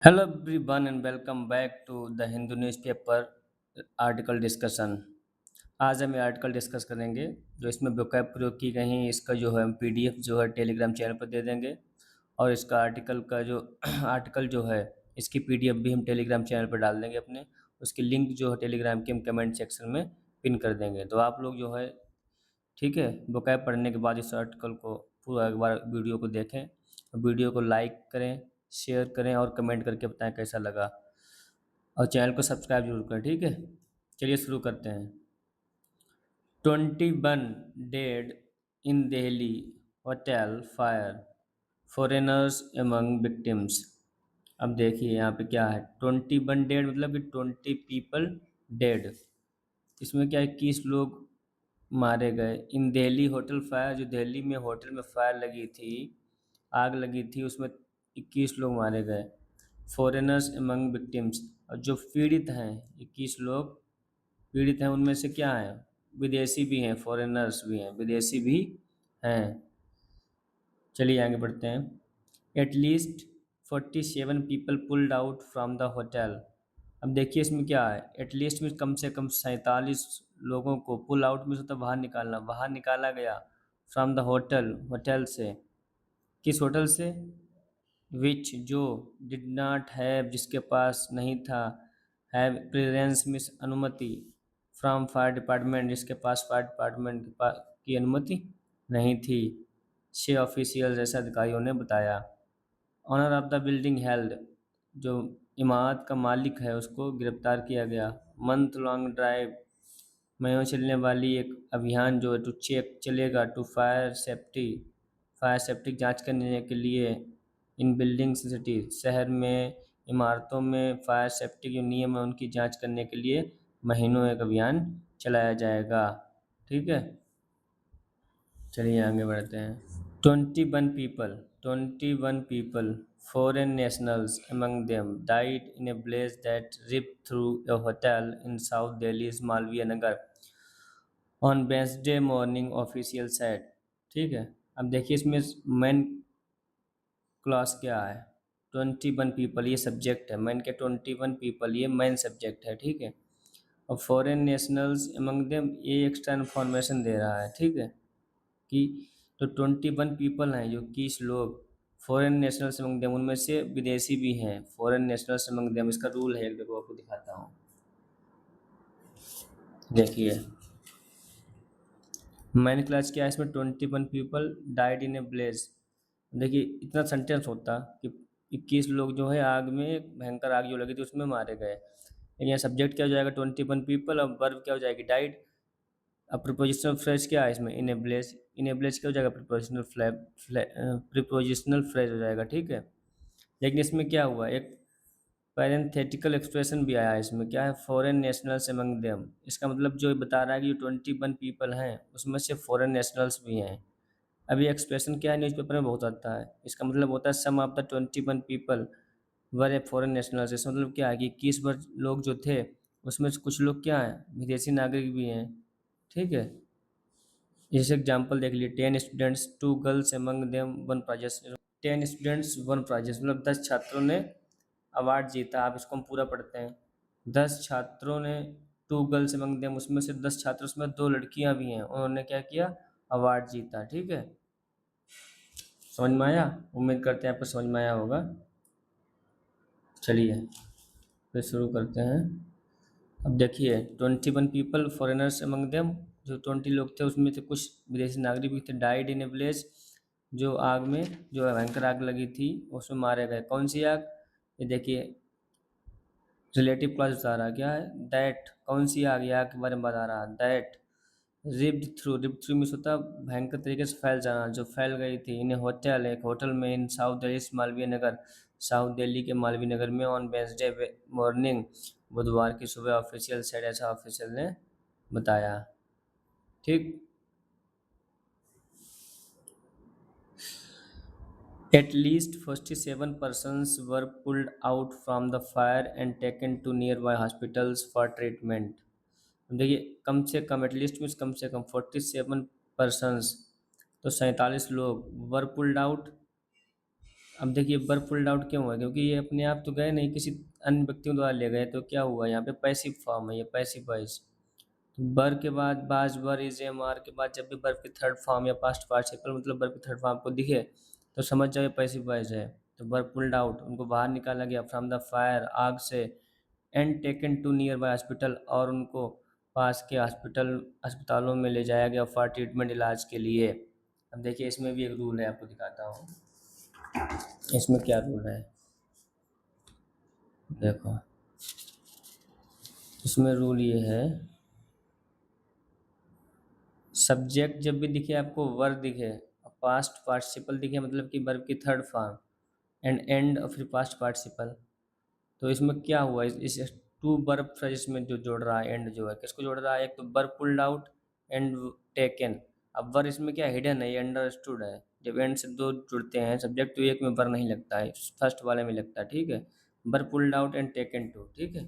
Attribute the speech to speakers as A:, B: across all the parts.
A: Hello everyone and welcome back to the Hindu newspaper article discussion. आज हम ये article discuss करेंगे जो इसमें वोकैब प्रयोग की गई हैं। इसका जो है हम पीडीएफ जो है टेलीग्राम चैनल पर दे देंगे और इसका आर्टिकल का जो आर्टिकल जो है इसकी पीडीएफ भी हम टेलीग्राम चैनल पर डाल देंगे अपने। उसकी लिंक जो है टेलीग्राम के हम कमेंट सेक्शन में पिन कर देंगे। तो आप लोग जो है ठीक है वोकैब पढ़ने के बाद इस आर्टिकल को पूरा एक बार वीडियो को देखें, वीडियो को लाइक करें, शेयर करें और कमेंट करके बताएं कैसा लगा और चैनल को सब्सक्राइब जरूर करें। ठीक है, चलिए शुरू करते हैं। 21 dead in Delhi hotel fire, foreigners among victims. अब देखिए यहाँ पे क्या है, 21 डेड मतलब कि 20 पीपल डेड। इसमें क्या 21 लोग मारे गए। इन दिल्ली होटल फायर, जो दिल्ली में होटल में फायर लगी थी, आग लगी थी, उसमें 21 लोग मारे गए। फॉरेनर्स एमंग विक्टिम्स, और जो पीड़ित हैं 21 लोग पीड़ित हैं उनमें से क्या हैं, विदेशी भी हैं, फॉरेनर्स भी हैं, विदेशी भी हैं। चलिए आगे बढ़ते हैं। At least 47 people pulled out from the hotel. अब देखिए इसमें क्या है, एटलीस्ट में कम से कम 47 लोगों को, पुल आउट में से तो बाहर निकालना, बाहर निकाला गया फ्रॉम द होटल, होटल से। किस होटल से? विच, जो, डिड नॉट हैव, जिसके पास नहीं था, हैव क्लियरेंस मिस, अनुमति, फ्रॉम फायर डिपार्टमेंट, जिसके पास फायर डिपार्टमेंट के पास की अनुमति नहीं थी। 6 ऑफिशियल जैसे अधिकारियों ने बताया। Owner of the building held, जो इमारत का मालिक है उसको गिरफ्तार किया गया। मंथ लॉन्ग ड्राइव, महीनों चलने वाली एक अभियान जो है टू चेक चलेगा, टू फायर सेफ्टी जांच करने के लिए। इन बिल्डिंग सिटी, शहर में इमारतों में फायर सेफ्टी के नियम है उनकी जांच करने के लिए महीनों एक अभियान चलाया जाएगा। ठीक है, चलिए आगे बढ़ते हैं। 21 people foreign nationals among them died in a blaze that ripped through a hotel in South Delhi's Malviya Nagar on Wednesday morning, official said। ठीक है, अब देखिए इसमें मेन क्लॉज क्या है। 21 पीपल ये सब्जेक्ट है, मेन के 21 पीपल ये मेन सब्जेक्ट है। ठीक है, और फॉरेन नेशनल्स एमंग देम ये एक्स्ट्रा इन्फॉर्मेशन दे रहा है। ठीक है, कि तो 21 पीपल हैं जो 21 लोग, फॉरेन नेशनल्स एमंग देम उनमें से विदेशी भी हैं, फॉरेन नेशनल्स एमंग देम। इसका रूल है, एक देखो आपको दिखाता हूँ, देखिए मैंने क्लास किया है इसमें। 21 people died in a blaze. देखिए इतना सेंटेंस होता कि 21 लोग जो है आग में, भयंकर आग जो लगी थी उसमें मारे गए, लेकिन यहाँ सब्जेक्ट क्या हो जाएगा 21 पीपल, और वर्ब क्या हो जाएगी डाइड। अब प्रीपोजिशनल फ्रेज क्या है इसमें, इनेबलेज, इनेबलेज क्या हो जाएगा प्रीपोजिशनल प्रीपोजिशनल फ्रेज हो जाएगा। ठीक है, लेकिन इसमें क्या हुआ, एक पैरेंथेटिकल एक्सप्रेशन भी आया है इसमें, क्या है, फॉरेन नेशनल्स एमंग देम। इसका मतलब जो बता रहा है कि जो 21 पीपल हैं उसमें से फॉरेन नेशनल्स भी हैं। अब ये एक्सप्रेशन क्या है, न्यूज़पेपर में बहुत आता है। इसका मतलब होता है some of the 21 people were a foreign nationals. इसका मतलब क्या है कि 21 लोग जो थे उसमें से कुछ लोग क्या हैं, विदेशी नागरिक भी हैं। ठीक है, जैसे एग्जाम्पल देख लिए, 10 students 2 girls among them 1 prizes. 10 students 1 prizes मतलब 10 छात्रों ने अवार्ड जीता। आप इसको हम पूरा पढ़ते हैं, 10 छात्रों ने, 2 गर्ल्स एमंग देम उसमें से 10 छात्र, उसमें 2 लड़कियां भी हैं, उन्होंने क्या किया, अवार्ड जीता। ठीक है, समझ में आया? उम्मीद करते हैं आपको समझ में आया होगा। चलिए फिर शुरू करते हैं। अब देखिए 21 पीपल फॉरेनर्स अमंग देम, जो 20 लोग थे उसमें से कुछ विदेशी नागरिक भी थे। डाइड इन ए विलेज, जो आग में, जो भयंकर आग लगी थी उसमें मारे गए। कौन सी आग? ये देखिए रिलेटिव क्लॉज बता रहा है, क्या है, दैट, कौन सी आग, ये आग के बारे में बता रहा है। दैट रिप्ड थ्रू मीन्स होता है भयंकर तरीके से फैल जाना, जो फैल गई थी। इन होटल, एक होटल में, इन साउथ दिल्ली मालवीय नगर, साउथ दिल्ली के मालवीय नगर में, ऑन वेंसडे मॉर्निंग, बुधवार की सुबह, ऑफिशियल साइड, ऐसा ऑफिशियल ने बताया। ठीक, at least 47 persons were pulled out from the fire and taken to nearby hospitals for treatment. देखिए कम से कम, एटलीस्ट मीन्स कम से कम, 47 पर्सनस तो 47 लोग, वर पुल्ड आउट अब देखिए बर्फ पुल्ड आउट क्यों हुआ, क्योंकि ये अपने आप तो गए नहीं, किसी अन्य व्यक्तियों द्वारा ले गए, तो क्या हुआ यहाँ पे पैसिव फॉर्म है, ये पैसिव वॉइस। बर के बाद बाज बर इज एम आर के बाद जब भी बर्फ की थर्ड फॉर्म या पास्ट पार्टिसिपल मतलब बर्फ की थर्ड फॉर्म को दिखे तो समझ जाओ ये पैसिव वॉइस है। तो बर्फ पुल्ड आउट, उनको बाहर निकाला गया फ्रॉम द फायर, आग से, and taken to nearby hospital, और उनको पास के अस्पतालों में ले जाया गया फॉर ट्रीटमेंट, इलाज के लिए। अब देखिए इसमें भी एक रूल है, आपको दिखाता हूँ इसमें क्या रूल है। देखो इसमें रूल ये है, सब्जेक्ट जब भी दिखे आपको, वर्ब दिखे, पास्ट पार्टिसिपल दिखे मतलब कि वर्ब की थर्ड फॉर्म, एंड एंड और फिर पास्ट पार्टिसिपल, तो इसमें क्या हुआ, इस टू वर्ब फ्रेजेस में जो जोड़ रहा है, एंड जो है किसको जोड़ रहा है, एक तो verb pulled out and taken. अब वर्ब इसमें क्या हिडन है, ये अंडरस्टूड है, जब एंड से दो जुड़ते हैं सब्जेक्ट तो एक में वर्ब नहीं लगता है, फर्स्ट वाले में लगता है, ठीक है। Were pulled out and taken to, ठीक है,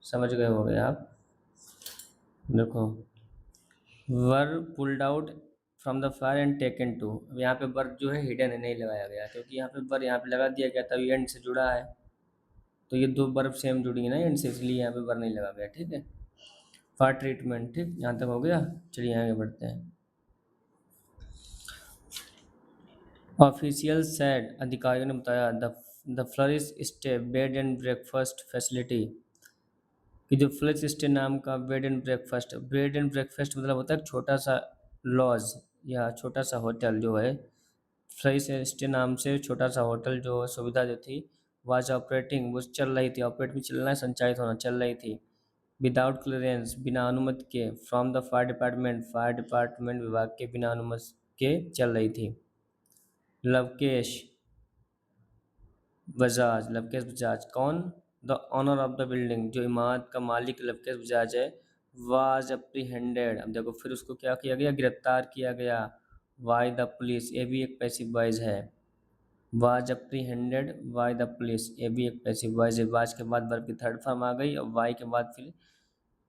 A: समझ गए हो गए आप। देखो were pulled out from the fire and taken to, अब यहाँ पे वर्ब जो है हिडन है, नहीं लगाया गया, क्योंकि यहाँ पे वर्ब यहाँ पे लगा दिया गया तभी एंड से जुड़ा है, तो ये दो वर्ब सेम जुड़ी है ना एंड से, इसलिए यहाँ पे वर्ब नहीं लगा गया, ठीक है। फॉर ट्रीटमेंट, ठीक, यहाँ तक हो गया। चलिए आगे बढ़ते हैं। ऑफिशियल सेड, अधिकारियों ने बताया the flourish stay bed and breakfast facility, कि जो फ्लरिश स्टे नाम का बेड एंड ब्रेकफास्ट मतलब होता है एक छोटा सा लॉज या छोटा सा होटल जो है, फ्लरिश स्टे नाम से छोटा सा होटल जो सुविधा जो थी, वाज ऑपरेटिंग, वो चल रही थी, ऑपरेट में चलना है, संचालित होना, चल रही थी, विदाउट क्लियरेंस, बिना अनुमति के, फ्रॉम द फायर डिपार्टमेंट विभाग के बिना अनुमति के चल रही थी। लवकेश लवकेश बजाज कौन, the owner of the building, जो इमारत का मालिक लवकेश बजाज है, वाज अप्रीहेंडेड, अब देखो फिर उसको क्या किया गया, गिरफ्तार किया गया, वाई द पुलिस, ये भी एक पैसिव वॉइस है, वाज अप्रीहेंडेड बाय द पुलिस, ये भी एक पैसिव वॉइस है, वाज के बाद वर्ब की थर्ड फॉर्म आ गई, और वाई के बाद फिर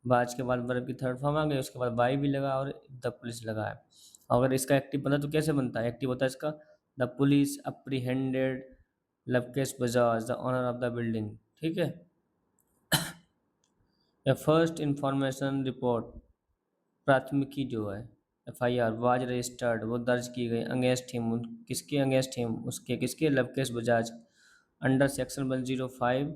A: वाज के बाद वर्ब की थर्ड फॉर्म आ गई, उसके बाद वाई भी लगा और द पुलिस लगा है। अगर इसका एक्टिव बनता तो कैसे बनता है, एक्टिव होता है इसका, the police apprehended Lovkesh Bajaj the owner of the building, ठीक है। या फर्स्ट इंफॉर्मेशन रिपोर्ट, प्राथमिकी जो है, एफआईआर वाज रजिस्टर्ड, वो दर्ज की गई, अगेंस्ट हिम, किसके अगेंस्ट हिम, उसके किसके, Lavkesh Bajaj, under section 105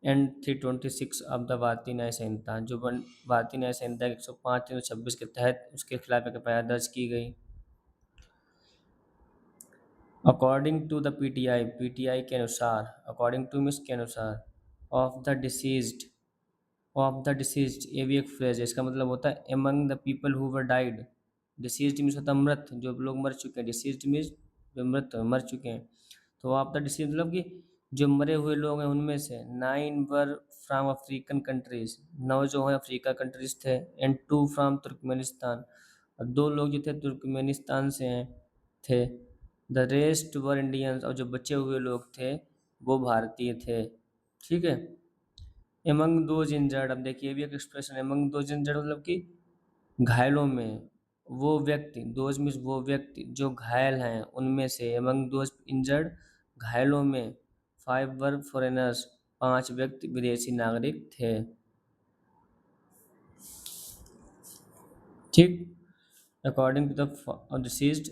A: and 326 of the भारतीय न्याय संहिता, जो भारतीय न्याय संहिता 105 326 के तहत उसके खिलाफ एक एफआईआर दर्ज की गई। अकॉर्डिंग टू द पीटीआई के अनुसार, अकॉर्डिंग टू मीन्स के अनुसार, of the deceased, of the deceased, ये भी एक फ्रेज है, इसका मतलब होता है among the people who were died, deceased means होता है मृत, जो लोग मर चुके हैं, डिसीज्ड मीन्स जो मृत मर चुके हैं, तो ऑफ द डिसीज मतलब कि जो मरे हुए लोग हैं उनमें से 9 वर फ्राम अफ्रीकन कंट्रीज, 9 जो हैं अफ्रीका कंट्रीज थे, एंड 2 फ्राम तुर्कमेनिस्तान, और 2 लोग जो थे तुर्कमेनिस्तान से हैं थे, द रेस्ट वर इंडियंस, और जो बचे हुए लोग थे वो भारतीय थे, ठीक है। एमंग दोज इंजर्ड, अब देखिए ये भी एक एक्सप्रेशन है, एमंग दोज इंजर्ड मतलब कि घायलों में, वो व्यक्ति, दोज मीन्स वो व्यक्ति जो घायल हैं उनमें से, एमंग दोज इंजर्ड, घायलों में, 5 वर फॉरेनर्स, 5 व्यक्ति विदेशी नागरिक थे, ठीक। According to the deceased,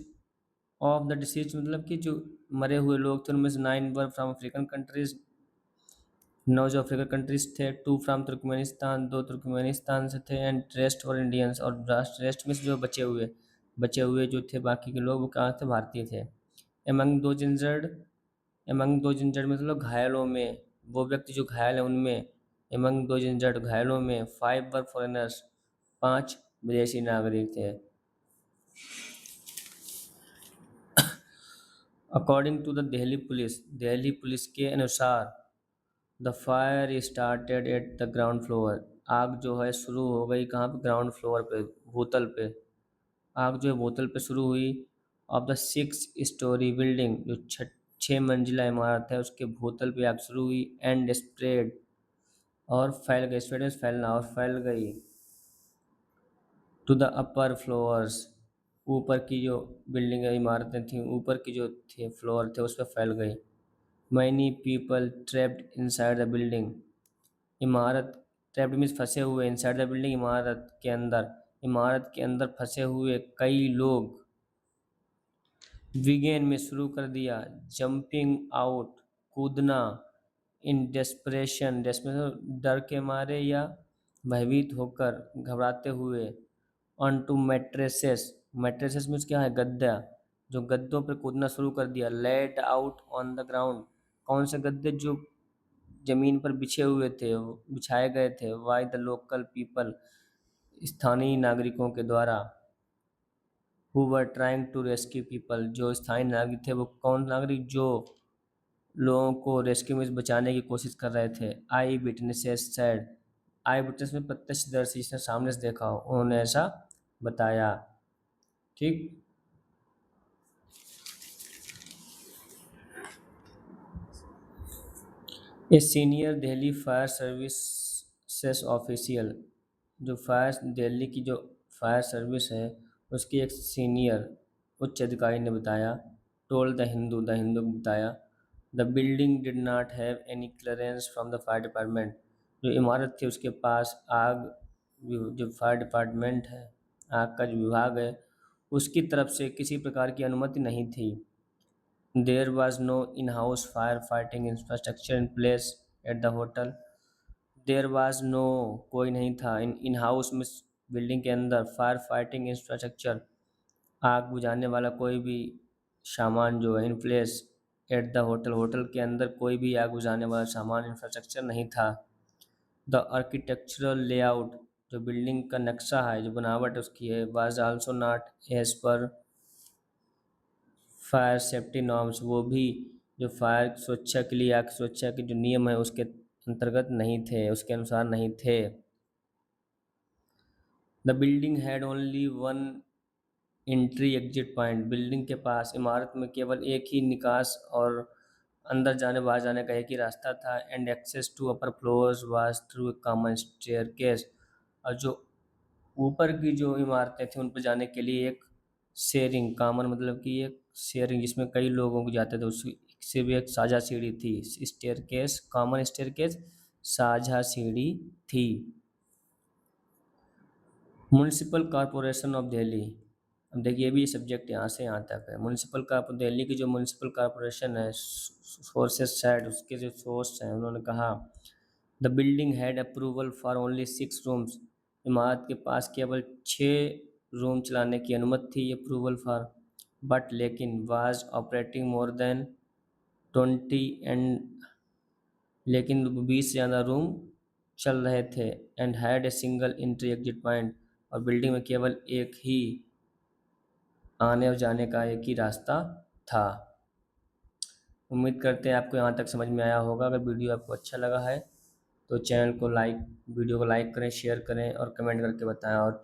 A: of the deceased मतलब कि जो मरे हुए लोग थे उनमें से 9 वर फ्रॉम अफ्रीकन कंट्रीज, 9 जो अफ्रीकन कंट्रीज थे, 2 फ्राम तुर्कमेनिस्तान, 2 तुर्कमेनिस्तान से थे, एंड रेस्ट फॉर इंडियंस, और रेस्ट में से जो बचे हुए जो थे बाकी के लोग वो कहाँ थे, भारतीय थे। एमंग दो इंजर्ड, एमंग दो इंजर्ड मतलब घायलों में, वो व्यक्ति जो घायल है उनमें, एमंग दो इंजर्ड घायलों में, 5 वर फॉरेनर्स, 5 विदेशी नागरिक थे। According to the Delhi police के अनुसार, the fire started at the ground floor, आग जो है शुरू हो गई कहाँ पे, ग्राउंड फ्लोर पे, भूतल पे, आग जो है भूतल पे शुरू हुई, ऑफ द 6 स्टोरी बिल्डिंग, जो 6 मंजिला इमारत है उसके भूतल पे आग शुरू हुई, एंड स्प्रेड, और फैल गई, स्प्रेड फैलना, और फैल गई, टू द अपर फ्लोअर्स, ऊपर की जो बिल्डिंग इमारतें थीं, ऊपर की जो थे फ्लोर थे उस पर फैल गई। Many people trapped inside the building. इमारत, ट्रैप्ड मीन्स फंसे हुए, इनसाइड द बिल्डिंग इमारत के अंदर फंसे हुए कई लोग। विगेन में शुरू कर दिया, जंपिंग आउट, कूदना, इन डेस्परेशन, डेस्परेशन डर के मारे या भयभीत होकर, घबराते हुए, on to mattresses, mattresses means क्या है, गद्दा, जो गद्दों पर कूदना शुरू कर दिया। Let out on the ground, कौन से गद्दे, जो जमीन पर बिछे हुए थे, बिछाए गए थे। वाई द लोकल पीपल, स्थानीय नागरिकों के द्वारा। Who were trying to rescue people, जो स्थानीय नागरिक थे वो कौन नागरिक, जो लोगों को रेस्क्यू में बचाने की कोशिश कर रहे थे। आई विटनेसेस सेड, आई विटनेस में प्रत्यक्षदर्शी, जिसने सामने से देखा हो, उन्होंने ऐसा बताया। ठीक। A senior Delhi fire services official, जो फायर दिल्ली की जो फायर सर्विस है उसकी एक सीनियर उच्च अधिकारी ने बताया। टोल द हिंदू को बताया, the building did not have any clearance from the fire department, जो इमारत थी उसके पास आग, जो फायर डिपार्टमेंट है, आग का जो विभाग है, उसकी तरफ से किसी प्रकार की अनुमति नहीं थी। There was no in house fire fighting infrastructure in place at the hotel. There was no, कोई नहीं था, इन हाउस में, बिल्डिंग के अंदर, फायर फाइटिंग इंफ्रास्ट्रक्चर, आग बुझाने वाला कोई भी सामान जो है, इन place at the hotel, hotel के अंदर कोई भी आग बुझाने वाला सामान, इंफ्रास्ट्रक्चर नहीं था। द आर्किटेक्चरल लेआउट, जो बिल्डिंग का नक्शा है, जो बनावट उसकी है, was also not as per fire safety norms, वो भी जो फायर सुरक्षा के लिए, आग सुरक्षा के जो नियम है उसके अंतर्गत नहीं थे, उसके अनुसार नहीं थे। The building had only one entry exit point, building के पास, इमारत में केवल एक ही निकास और अंदर जाने बाहर जाने का एक ही रास्ता था। And access to upper floors was through a common staircase, और जो ऊपर की जो इमारतें थी उन पर जाने के लिए एक शेयरिंग, कॉमन मतलब कि एक शेयरिंग जिसमें कई लोगों को जाते थे, उससे भी एक साझा सीढ़ी थी। स्टेयरकेस, कॉमन स्टेयरकेस, साझा सीढ़ी थी। म्यूनिसिपल कॉरपोरेशन ऑफ दिल्ली, अब देखिए भी ये सब्जेक्ट यहाँ से यहाँ तक है। म्यूनिसिपल कॉर्पो दिल्ली की जो म्यूनिसिपल कॉरपोरेशन है, सोर्सेज साइड उसके जो सोर्स हैं, उन्होंने कहा the building had approval for only 6 rooms, इमारत के पास केवल 6 रूम चलाने की अनुमति थी, अप्रूवल फॉर, बट लेकिन was operating more than 20 and, लेकिन 20 से ज़्यादा रूम चल रहे थे। And had a single entry exit point, और बिल्डिंग में केवल एक ही आने और जाने का एक ही रास्ता था। उम्मीद करते हैं आपको यहाँ तक समझ में आया होगा। अगर वीडियो आपको अच्छा लगा है तो चैनल को लाइक, वीडियो को लाइक करें, शेयर करें और कमेंट करके बताएं। और